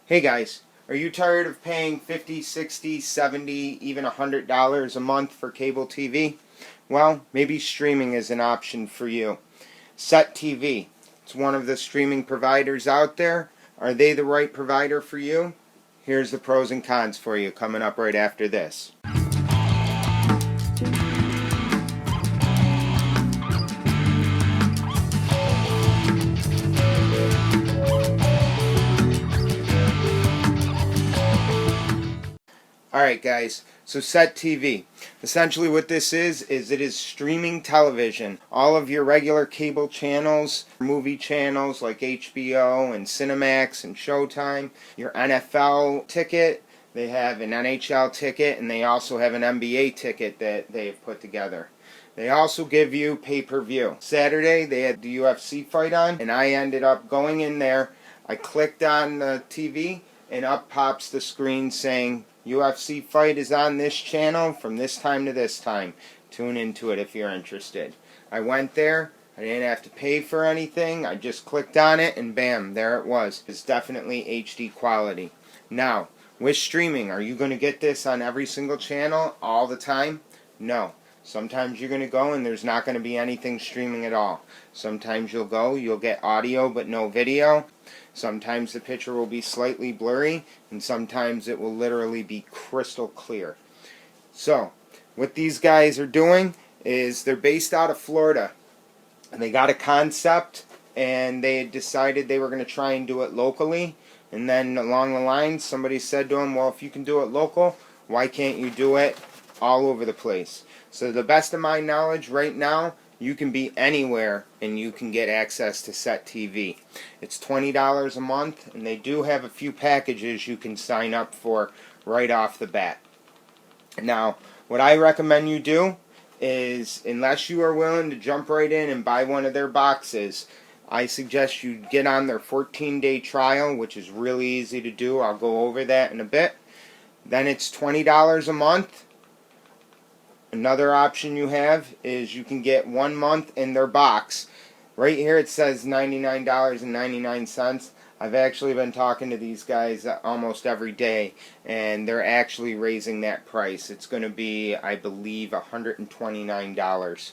Hey guys, are you tired of paying $50, $60, $70, even $100 a month for cable TV? Well, maybe streaming is an option for you. Set TV. It's one of the streaming providers out there. Are they the right provider for you? Here's the pros and cons for you coming up right after this. Alright guys, so Set TV. Essentially what this is it is streaming television. All of your regular cable channels, movie channels like HBO and Cinemax and Showtime, your NFL ticket, they have an NHL ticket, and they also have an NBA ticket that they've put together. They also give you pay-per-view. Saturday they had the UFC fight on, and I ended up going in there. I clicked on the TV, and up pops the screen saying, UFC fight is on this channel from this time to this time. Tune into it if you're interested. I went there. I didn't have to pay for anything. I just clicked on it and bam, there it was. It's definitely HD quality. Now, with streaming, are you going to get this on every single channel all the time? No. Sometimes you're going to go and there's not going to be anything streaming at all. Sometimes you'll get audio but no video. Sometimes the picture will be slightly blurry, and sometimes it will literally be crystal clear. So, what these guys are doing is they're based out of Florida. And they got a concept, and they decided they were going to try and do it locally. And then along the line, somebody said to them, well, if you can do it local, why can't you do it all over the place? So to the best of my knowledge right now, you can be anywhere and you can get access to Set TV. It's $20 a month, and they do have a few packages you can sign up for right off the bat. Now, what I recommend you do is, unless you are willing to jump right in and buy one of their boxes, I suggest you get on their 14-day trial, which is really easy to do. I'll go over that in a bit. Then it's $20 a month. Another option you have is you can get 1 month in their box. Right here it says $99.99. I've actually been talking to these guys almost every day, and they're actually raising that price. It's going to be, I believe, $129.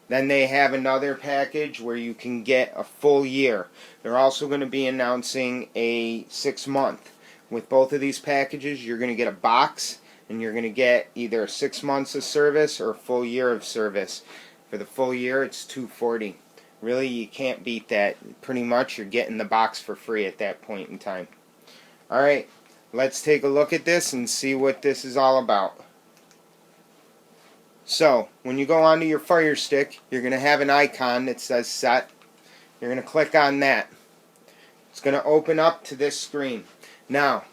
Then they have another package where you can get a full year. They're also going to be announcing a 6-month. With both of these packages, you're going to get a box, and you're going to get either 6 months of service or a full year of service. For the full year, it's $240. Really, you can't beat that. Pretty much, you're getting the box for free at that point in time. Alright, let's take a look at this and see what this is all about. So, when you go onto your Firestick, you're going to have an icon that says Set. You're going to click on that. It's going to open up to this screen. Now,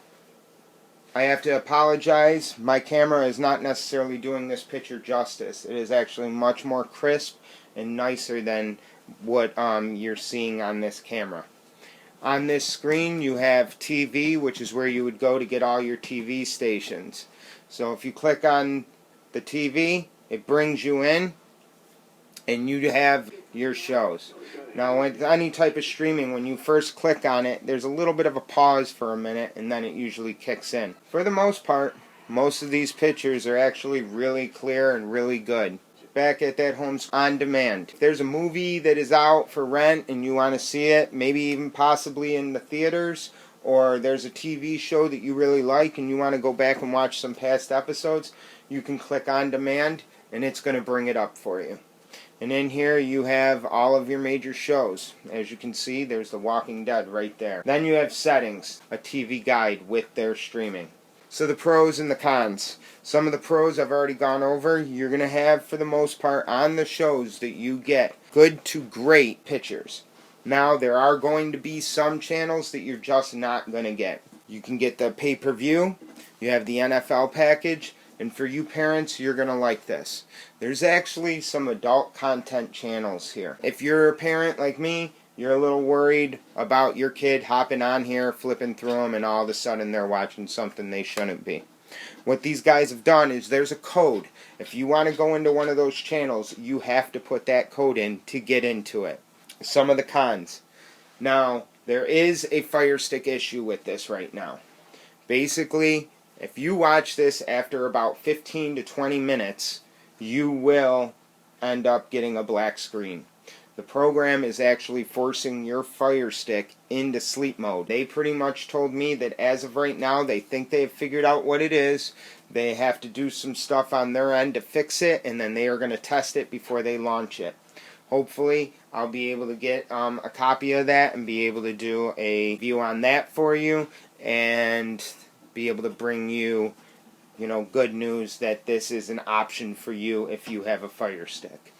I have to apologize. My camera is not necessarily doing this picture justice. It is actually much more crisp and nicer than what you're seeing on this camera. On this screen you have TV, which is where you would go to get all your TV stations. So if you click on the TV, it brings you in and you have your shows. Now, with any type of streaming, when you first click on it, there's a little bit of a pause for a minute, and then it usually kicks in. For the most part, most of these pictures are actually really clear and really good. Back at that home on demand. If there's a movie that is out for rent and you want to see it, maybe even possibly in the theaters, or there's a TV show that you really like and you want to go back and watch some past episodes, you can click on demand and it's going to bring it up for you. And in here you have all of your major shows. As you can see, there's The Walking Dead right there. Then you have settings, a TV guide with their streaming. So the pros and the cons. Some of the pros I've already gone over. You're going to have, for the most part, on the shows that you get, good to great pictures. Now, there are going to be some channels that you're just not going to get. You can get the pay-per-view. You have the NFL package. And for you parents, you're going to like this. There's actually some adult content channels here. If you're a parent like me, you're a little worried about your kid hopping on here, flipping through them, and all of a sudden they're watching something they shouldn't be. What these guys have done is there's a code. If you want to go into one of those channels, you have to put that code in to get into it. Some of the cons. Now, There is a Firestick issue with this right now. Basically, if you watch this after about 15 to 20 minutes, you will end up getting a black screen. The program is actually forcing your Firestick into sleep mode. They pretty much told me that as of right now, they think they've figured out what it is. They have to do some stuff on their end to fix it, and then they are going to test it before they launch it. Hopefully, I'll be able to get a copy of that and be able to do a review on that for you, and be able to bring you, good news that this is an option for you if you have a Firestick.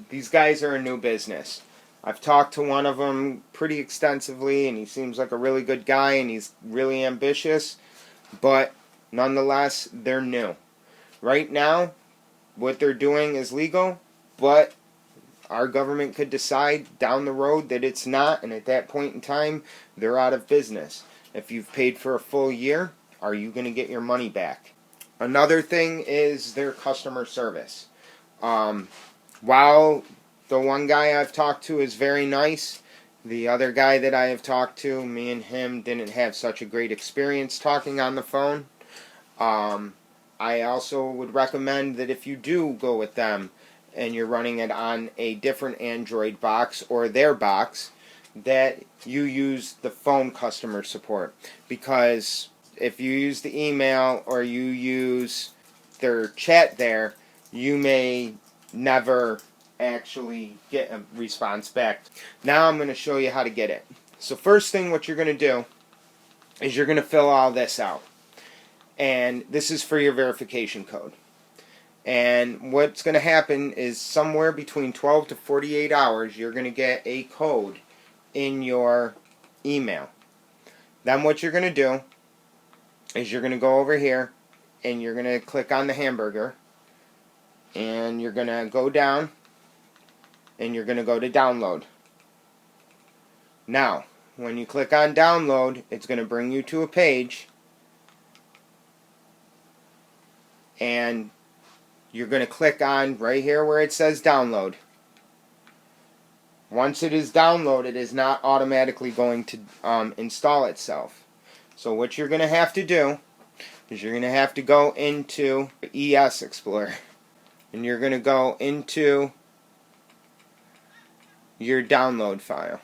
These guys are a new business. I've talked to one of them pretty extensively, and he seems like a really good guy, and he's really ambitious, but nonetheless, they're new. Right now, what they're doing is legal, but our government could decide down the road that it's not, and at that point in time, they're out of business. If you've paid for a full year, are you going to get your money back? Another thing is their customer service. While the one guy I've talked to is very nice, the other guy that I have talked to, me and him didn't have such a great experience talking on the phone. I also would recommend that if you do go with them and you're running it on a different Android box or their box, that you use the phone customer support. Because if you use the email or you use their chat there, you may never actually get a response back. Now I'm going to show you how to get it. So first thing what you're going to do is you're going to fill all this out. And this is for your verification code. And what's going to happen is somewhere between 12 to 48 hours you're going to get a code in your email. Then what you're going to do is you're going to go over here and you're going to click on the hamburger. And you're going to go down and you're going to go to download. Now, when you click on download, it's going to bring you to a page, and you're going to click on right here where it says download. Once it is downloaded, it is not automatically going to install itself. So what you're going to have to do is you're going to have to go into ES Explorer. And you're going to go into your download file.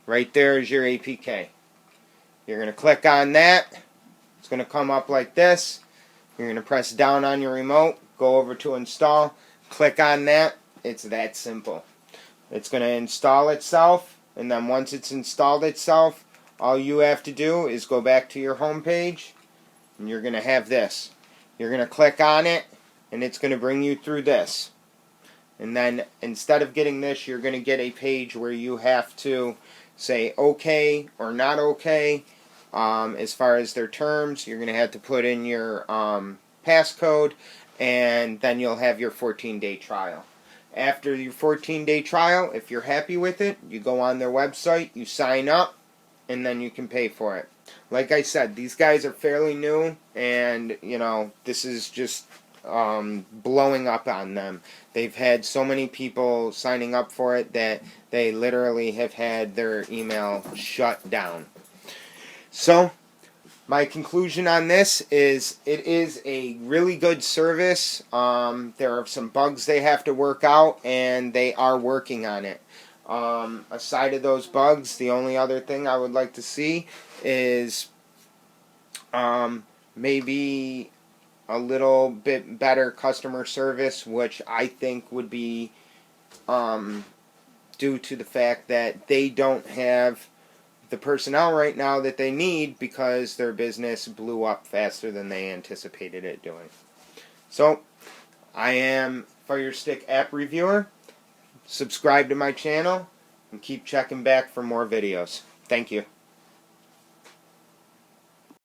Right there is your APK. You're going to click on that. It's going to come up like this. You're going to press down on your remote, go over to install, click on that. It's that simple. It's going to install itself, and then once it's installed itself, all you have to do is go back to your home page, and you're going to have this. You're going to click on it, and it's going to bring you through this. And then instead of getting this, you're going to get a page where you have to say okay or not okay. As far as their terms, you're going to have to put in your passcode, and then you'll have your 14-day trial. After your 14-day trial, if you're happy with it, you go on their website, you sign up, and then you can pay for it. Like I said, these guys are fairly new, and this is just blowing up on them. They've had so many people signing up for it that they literally have had their email shut down. So, my conclusion on this is it is a really good service. There are some bugs they have to work out, and they are working on it. Aside of those bugs, the only other thing I would like to see is maybe a little bit better customer service, which I think would be due to the fact that they don't have the personnel right now that they need because their business blew up faster than they anticipated it doing. So, I am Firestick App Reviewer. Subscribe to my channel and keep checking back for more videos. Thank you.